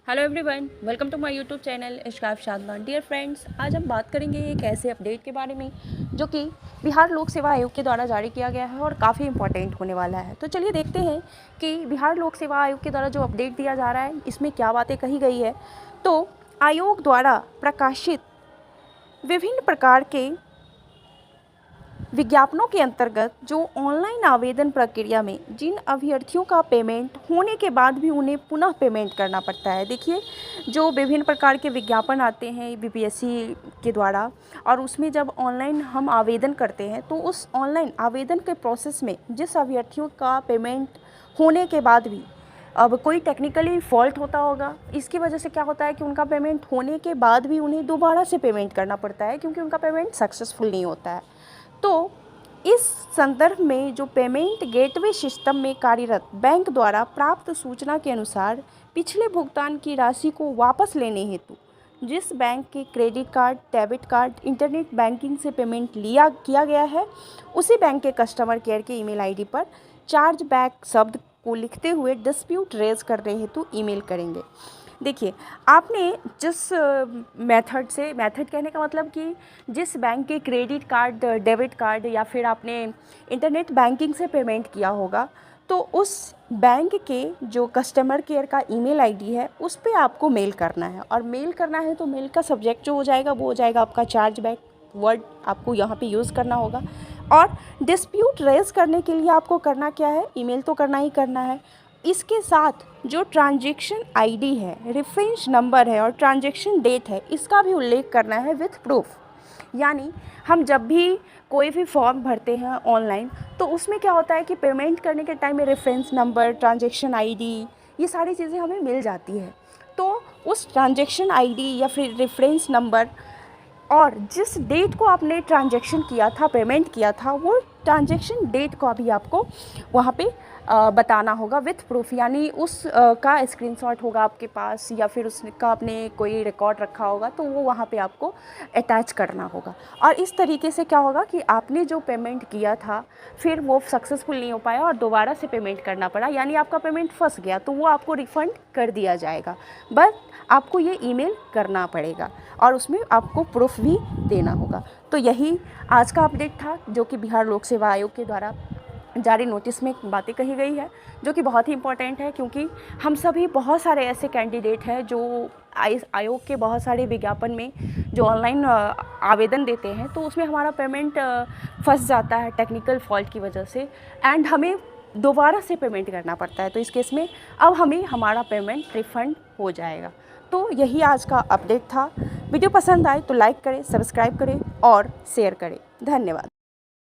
Hello everyone, welcome to my YouTube channel Ishkaf Shadman. Dear friends, आज हम बात करेंगे एक ऐसे अपडेट के बारे में जो कि बिहार लोक सेवा आयोग के द्वारा जारी किया गया है और काफ़ी इंपॉर्टेंट होने वाला है। तो चलिए देखते हैं कि बिहार लोक सेवा आयोग के द्वारा जो अपडेट दिया जा रहा है इसमें क्या बातें कही गई है। तो आयोग द्वारा प्रकाशित विभिन्न प्रकार के विज्ञापनों के अंतर्गत जो ऑनलाइन आवेदन प्रक्रिया में जिन अभ्यर्थियों का पेमेंट होने के बाद भी उन्हें पुनः पेमेंट करना पड़ता है। देखिए, जो विभिन्न प्रकार के विज्ञापन आते हैं बीपीएससी के द्वारा, और उसमें जब ऑनलाइन हम आवेदन करते हैं तो उस ऑनलाइन आवेदन के प्रोसेस में जिस अभ्यर्थियों का पेमेंट होने के बाद भी अब कोई टेक्निकली फॉल्ट होता होगा, इसकी वजह से क्या होता है कि उनका पेमेंट होने के बाद भी उन्हें दोबारा से पेमेंट करना पड़ता है, क्योंकि उनका पेमेंट सक्सेसफुल नहीं होता है। तो इस संदर्भ में जो पेमेंट गेटवे सिस्टम में कार्यरत बैंक द्वारा प्राप्त सूचना के अनुसार पिछले भुगतान की राशि को वापस लेने हेतु जिस बैंक के credit card, debit card, internet banking से पेमेंट किया गया है, उसी बैंक के कस्टमर केयर के ईमेल आईडी पर चार्ज बैक शब्द को लिखते हुए डिस्प्यूट रेज करने हेतु ईमेल करेंगे। देखिए, आपने जिस मेथड कहने का मतलब कि जिस बैंक के क्रेडिट कार्ड, डेबिट कार्ड या फिर आपने इंटरनेट बैंकिंग से पेमेंट किया होगा, तो उस बैंक के जो कस्टमर केयर का ईमेल आईडी है उस पे आपको मेल करना है। और मेल करना है तो मेल का सब्जेक्ट जो हो जाएगा वो हो जाएगा आपका चार्ज बैक वर्ड, आपको यहाँ पे यूज़ करना होगा। और डिस्प्यूट रेज करने के लिए आपको करना क्या है, ईमेल तो करना ही करना है। इसके साथ जो ट्रांजैक्शन आईडी है, रेफरेंस नंबर है और ट्रांजैक्शन डेट है, इसका भी उल्लेख करना है विथ प्रूफ। यानी हम जब भी कोई भी फॉर्म भरते हैं ऑनलाइन, तो उसमें क्या होता है कि पेमेंट करने के टाइम में रेफरेंस नंबर, ट्रांजैक्शन आईडी, ये सारी चीज़ें हमें मिल जाती है। तो उस ट्रांजैक्शन आईडी या फिर रेफरेंस नंबर और जिस डेट को आपने ट्रांजैक्शन किया था, पेमेंट किया था, वो ट्रांजैक्शन डेट को अभी आपको वहाँ पे बताना होगा विथ प्रूफ। यानी उस का स्क्रीनशॉट होगा आपके पास या फिर उसका आपने कोई रिकॉर्ड रखा होगा, तो वो वहाँ पे आपको अटैच करना होगा। और इस तरीके से क्या होगा कि आपने जो पेमेंट किया था फिर वो सक्सेसफुल नहीं हो पाया और दोबारा से पेमेंट करना पड़ा, यानी आपका पेमेंट फंस गया, तो वो आपको रिफ़ंड कर दिया जाएगा। बस आपको ये ईमेल करना पड़ेगा और उसमें आपको प्रूफ भी देना होगा। तो यही आज का अपडेट था जो कि बिहार लोक सेवा आयोग के द्वारा जारी नोटिस में बातें कही गई है, जो कि बहुत ही इम्पोर्टेंट है, क्योंकि हम सभी बहुत सारे ऐसे कैंडिडेट हैं जो आयोग के बहुत सारे विज्ञापन में जो ऑनलाइन आवेदन देते हैं, तो उसमें हमारा पेमेंट फंस जाता है टेक्निकल फॉल्ट की वजह से, एंड हमें दोबारा से पेमेंट करना पड़ता है। तो इस केस में अब हमें हमारा पेमेंट रिफ़ंड हो जाएगा। तो यही आज का अपडेट था। वीडियो पसंद आए तो लाइक करें, सब्सक्राइब करें और शेयर करें। धन्यवाद।